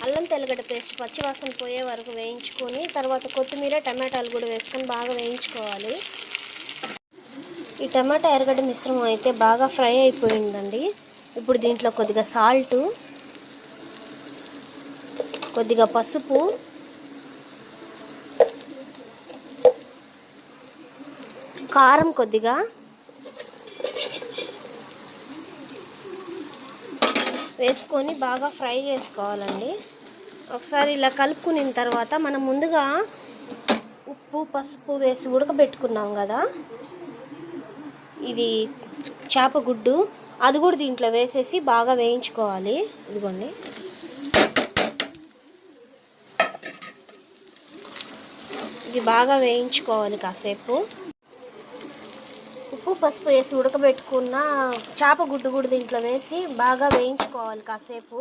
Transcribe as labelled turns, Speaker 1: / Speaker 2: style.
Speaker 1: అల్లం తెల్లగడ్డ పేస్ట్ పచ్చివాసన పోయే వరకు వేయించుకొని తర్వాత కొత్తిమీర టమాటాలు కూడా వేసుకొని బాగా వేయించుకోవాలి. ఈ టమాటా ఎర్రగడ్డ మిశ్రమం అయితే బాగా ఫ్రై అయిపోయిందండి. ఇప్పుడు దీంట్లో కొద్దిగా సాల్టు, కొద్దిగా పసుపు, కారం కొద్దిగా వేసుకొని బాగా ఫ్రై చేసుకోవాలండి. ఒకసారి ఇలా కలుపుకున్న తర్వాత మనం ముందుగా ఉప్పు పసుపు వేసి ఉడకబెట్టుకున్నాం కదా, ఇది చేప గుడ్డు, అది కూడా దీంట్లో వేసేసి బాగా వేయించుకోవాలి. ఇదిగోండి, ఇది బాగా వేయించుకోవాలి కాసేపు. ఉప్పు పసుపు వేసి ఉడకబెట్టుకున్న చేప గుడ్డు కూడా దీంట్లో వేసి బాగా వేయించుకోవాలి కాసేపు.